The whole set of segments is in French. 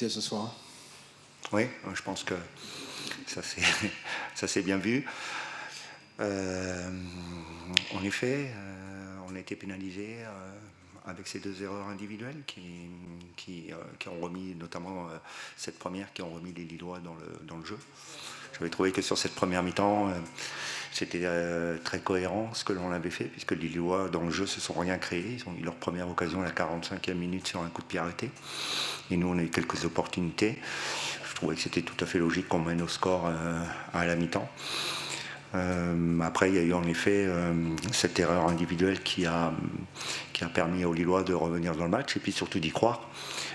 ce soir. Oui, je pense que ça s'est bien vu. En effet, on a été pénalisé avec ces deux erreurs individuelles qui ont remis, notamment cette première, qui ont remis les Lillois dans le jeu. J'avais trouvé que sur cette première mi-temps, c'était très cohérent ce que l'on avait fait, puisque les Lillois dans le jeu se sont rien créés. Ils ont eu leur première occasion à la 45e minute sur un coup de pied arrêté. Et nous, on a eu quelques opportunités. Je trouvais que c'était tout à fait logique qu'on mène au score à la mi-temps. Après, il y a eu en effet cette erreur individuelle qui a permis aux Lillois de revenir dans le match et puis surtout d'y croire.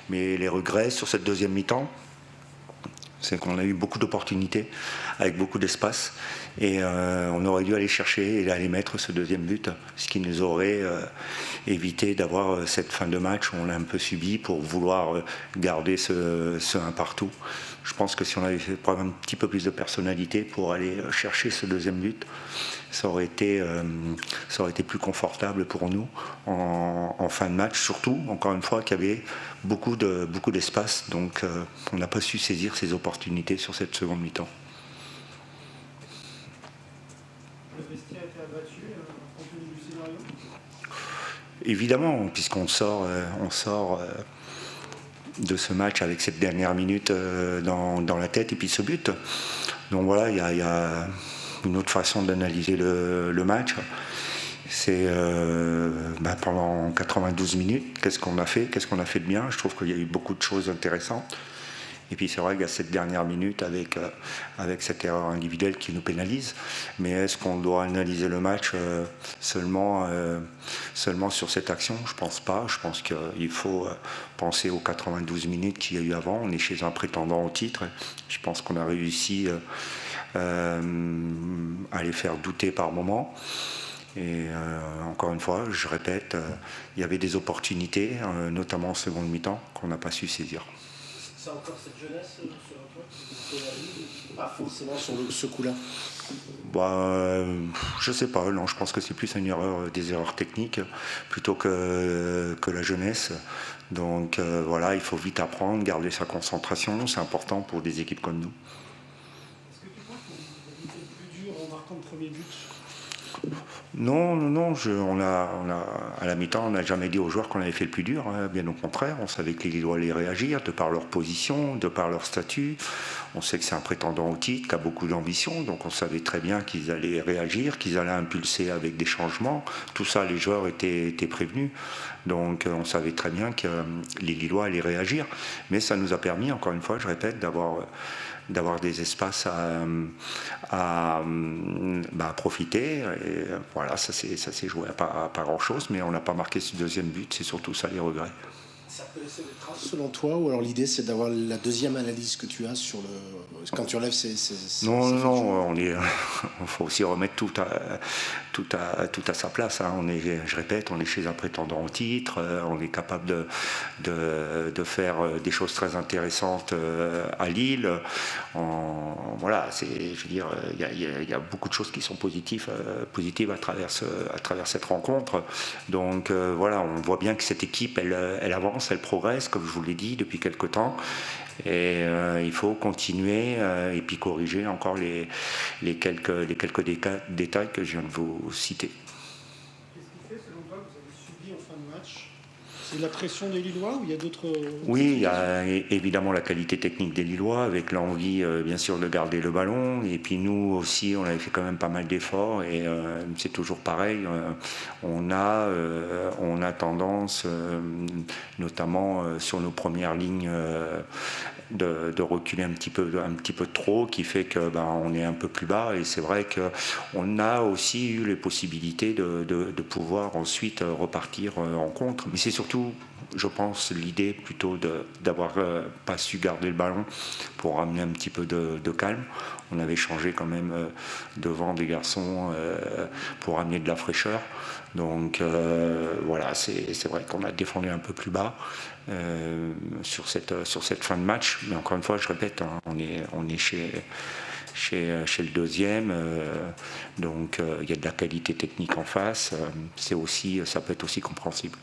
Mais les regrets sur cette deuxième mi-temps, c'est qu'on a eu beaucoup d'opportunités avec beaucoup d'espace et on aurait dû aller chercher et aller mettre ce deuxième but, ce qui nous aurait évité d'avoir cette fin de match où on l'a un peu subi pour vouloir garder ce 1 partout. Je pense que si on avait fait un petit peu plus de personnalité pour aller chercher ce deuxième but, ça aurait été plus confortable pour nous en fin de match, surtout, encore une fois, qu'il y avait beaucoup d'espace, donc on n'a pas su saisir ces opportunités sur cette seconde mi-temps. Le vestiaire a été abattu compte tenu du scénario ? Évidemment, puisqu'on sort de ce match avec cette dernière minute dans la tête et puis ce but. Donc voilà, il y a une autre façon d'analyser le match. C'est pendant 92 minutes, qu'est-ce qu'on a fait de bien. Je trouve qu'il y a eu beaucoup de choses intéressantes. Et puis c'est vrai qu'il y a cette dernière minute avec cette erreur individuelle qui nous pénalise. Mais est-ce qu'on doit analyser le match seulement sur cette action? Je pense pas. Je pense qu'il faut penser aux 92 minutes qu'il y a eu avant. On est chez un prétendant au titre. Je pense qu'on a réussi à les faire douter par moments. Et encore une fois, je répète, il y avait des opportunités, notamment en seconde mi-temps, qu'on n'a pas su saisir. C'est encore cette jeunesse, selon toi, qui pénalise, pas forcément sur ce coup-là? Je sais pas, non, je pense que c'est plus des erreurs techniques plutôt que la jeunesse. Donc voilà, il faut vite apprendre, garder sa concentration, c'est important pour des équipes comme nous. Est-ce que tu penses que vous avez été plus dur en marquant le premier but ? Non, à la mi-temps, on n'a jamais dit aux joueurs qu'on avait fait le plus dur, hein, bien au contraire, on savait que les Lillois allaient réagir, de par leur position, de par leur statut, on sait que c'est un prétendant au titre, qui a beaucoup d'ambition, donc on savait très bien qu'ils allaient réagir, qu'ils allaient impulser avec des changements, tout ça, les joueurs étaient prévenus, donc on savait très bien que les Lillois allaient réagir, mais ça nous a permis, encore une fois, je répète, d'avoir des espaces à profiter. Et voilà, ça s'est joué à pas grand-chose, mais on n'a pas marqué ce deuxième but, c'est surtout ça les regrets. Ça peut laisser des traces selon toi, ou alors l'idée c'est d'avoir la deuxième analyse que tu as sur quand tu relèves ces Non, il faut aussi remettre tout à sa place. Hein. Je répète, on est chez un prétendant au titre, on est capable de faire des choses très intéressantes à Lille. Voilà, je veux dire, il y a beaucoup de choses qui sont positives à travers cette rencontre. Donc voilà, on voit bien que cette équipe, elle avance, elle progresse, comme je vous l'ai dit depuis quelque temps. Et il faut continuer et puis corriger encore les quelques détails que je viens de vous citer. Qu'est-ce qui fait, selon toi, que vous avez subi en fin de match ? C'est la pression des Lillois ou il y a d'autres... Oui, il y a évidemment la qualité technique des Lillois, avec l'envie bien sûr de garder le ballon. Et puis nous aussi, on avait fait quand même pas mal d'efforts et c'est toujours pareil. On a tendance, notamment sur nos premières lignes, de reculer un petit peu trop, qui fait que on est un peu plus bas. Et c'est vrai qu'on a aussi eu les possibilités de pouvoir ensuite repartir en contre. Mais c'est surtout, je pense, l'idée plutôt d'avoir pas su garder le ballon pour ramener un petit peu de calme. On avait changé quand même devant des garçons pour amener de la fraîcheur. Donc voilà, c'est vrai qu'on a défendu un peu plus bas sur cette fin de match. Mais encore une fois, je répète, hein, on est chez le deuxième, donc il y a de la qualité technique en face. Ça peut être aussi compréhensible.